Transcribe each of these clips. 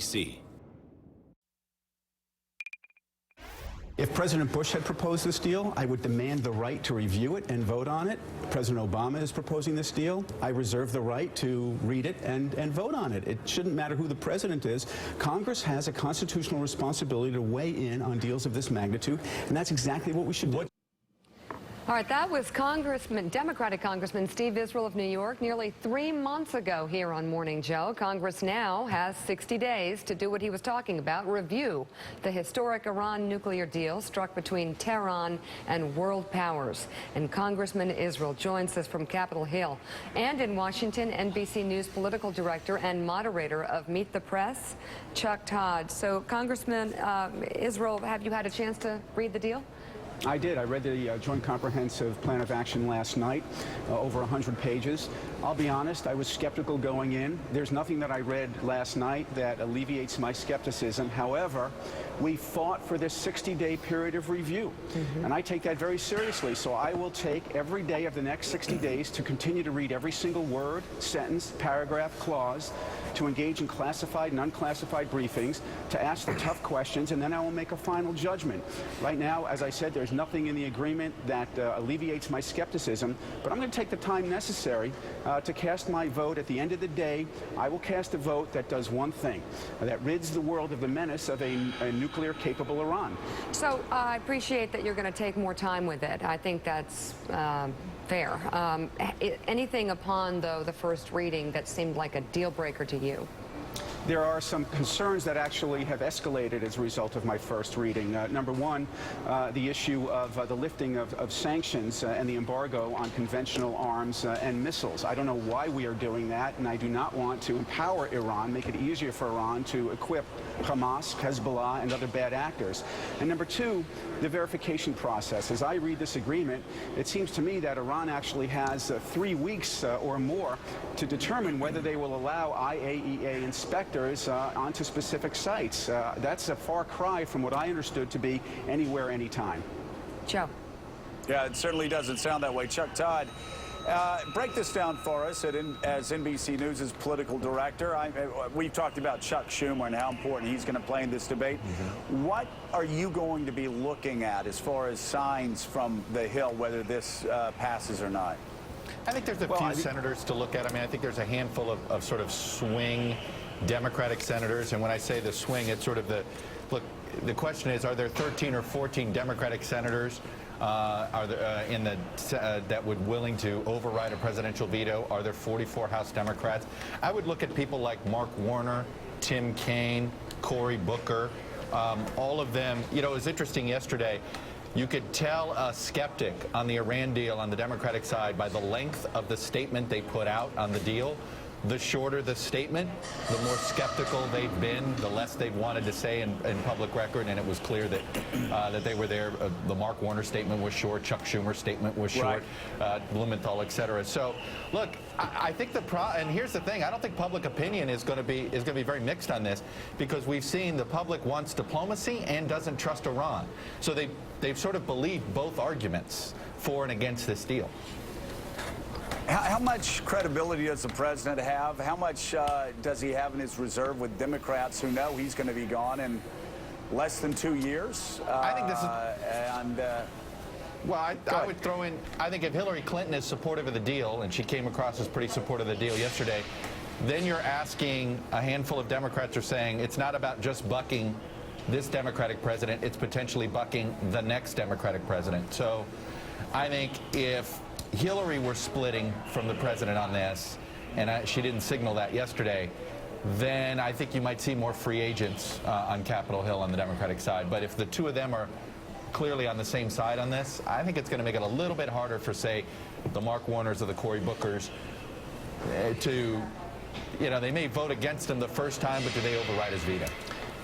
NBC. If President Bush had proposed this deal, I would demand the right to review it and vote on it. President Obama is proposing this deal. I reserve the right to read it and vote on it. It shouldn't matter who the president is. Congress has a constitutional responsibility to weigh in on deals of this magnitude, and that's exactly what we should do. All right, that was Democratic Congressman Steve Israel of New York nearly 3 months ago here on Morning Joe. Congress now has 60 days to do what he was talking about, review the historic Iran nuclear deal struck between Tehran and world powers. And Congressman Israel joins us from Capitol Hill. And in Washington, NBC News political director and moderator of Meet the Press, Chuck Todd. So, Congressman Israel, have you had a chance to read the deal? I did. I read the Joint Comprehensive Plan of Action last night, over 100 pages. I'll be honest, I was skeptical going in. There's nothing that I read last night that alleviates my skepticism. However, we fought for this 60-day period of review, and I take that very seriously. So I will take every day of the next 60 days to continue to read every single word, sentence, paragraph, clause, to engage in classified and unclassified briefings, to ask the tough questions, and then I will make a final judgment. Right now, as I said, there's nothing in the agreement that alleviates my skepticism, but I'm going to take the time necessary to cast my vote. At the end of the day, I will cast a vote that does one thing, that rids the world of the menace of a nuclear-capable Iran. So I appreciate that you're going to take more time with it. I think that's fair. Anything upon, though, the first reading that seemed like a deal breaker to you? There are some concerns that actually have escalated as a result of my first reading. Number one, the issue of the lifting of sanctions and the embargo on conventional arms and missiles. I don't know why we are doing that, and I do not want to empower Iran, make it easier for Iran to equip Hamas, Hezbollah, and other bad actors. And number two, the verification process. As I read this agreement, it seems to me that Iran actually has 3 weeks or more to determine whether they will allow IAEA inspectors onto specific sites. That's a far cry from what I understood to be anywhere, anytime. Joe. Yeah, it certainly doesn't sound that way. Chuck Todd, break this down for us as NBC News' political director. We've talked about Chuck Schumer and how important he's going to play in this debate. What are you going to be looking at as far as signs from the Hill, whether this passes or not? I think there's a few senators to look at. I mean, I think there's a handful of sort of swing Democratic senators. And when I say the swing, it's sort of the question is, are there 13 or 14 Democratic senators that would willing to override a presidential veto? Are there 44 House Democrats? I would look at people like Mark Warner, Tim Kaine, Cory Booker, all of them. You know, it was interesting yesterday. You could tell a skeptic on the Iran deal on the Democratic side by the length of the statement they put out on the deal. The shorter the statement, the more skeptical they've been, the less they've wanted to say in public record, and it was clear that that they were there. The Mark Warner statement was short, Chuck Schumer's statement was short, Blumenthal, et cetera. So, look, I think and here's the thing: I don't think public opinion is going to be very mixed on this, because we've seen the public wants diplomacy and doesn't trust Iran. So they've sort of believed both arguments for and against this deal. How much credibility does the president have? How much does he have in his reserve with Democrats who know he's going to be gone in less than 2 years? I think this is... Well, I would throw in, I think if Hillary Clinton is supportive of the deal, and she came across as pretty supportive of the deal yesterday, then you're asking a handful of Democrats are saying it's not about just bucking this Democratic president, it's potentially bucking the next Democratic president. So I think if Hillary were splitting from the president on this, and she didn't signal that yesterday, then I think you might see more free agents on Capitol Hill on the Democratic side. But if the two of them are clearly on the same side on this, I think it's going to make it a little bit harder for, say, the Mark Warners or the Cory Bookers to, you know, they may vote against him the first time, but do they override his veto?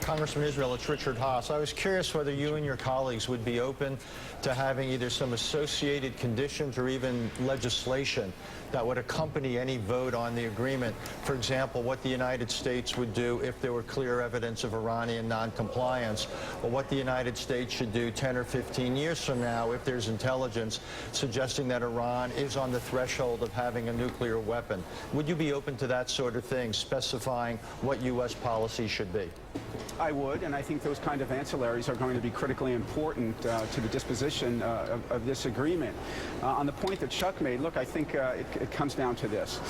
Congressman Israel, it's Richard Haas. I was curious whether you and your colleagues would be open to having either some associated conditions or even legislation that would accompany any vote on the agreement. For example, what the United States would do if there were clear evidence of Iranian noncompliance, or what the United States should do 10 or 15 years from now if there's intelligence suggesting that Iran is on the threshold of having a nuclear weapon. Would you be open to that sort of thing, specifying what U.S. policy should be? I would, and I think those kind of ancillaries are going to be critically important to the disposition of this agreement. On the point that Chuck made, look, I think it comes down to this.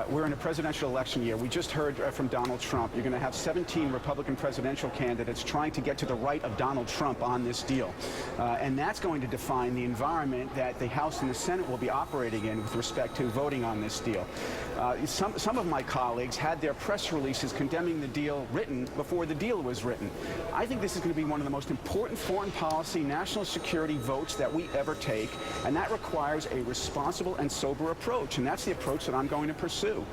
We're in a presidential election year. We just heard from Donald Trump. You're going to have 17 Republican presidential candidates trying to get to the right of Donald Trump on this deal. And that's going to define the environment that the House and the Senate will be operating in with respect to voting on this deal. Some of my colleagues had their press releases condemning the deal written before the deal was written. I think this is going to be one of the most important foreign policy, national security votes that we ever take, and that requires a responsible and sober approach, and that's the approach that I'm going to pursue.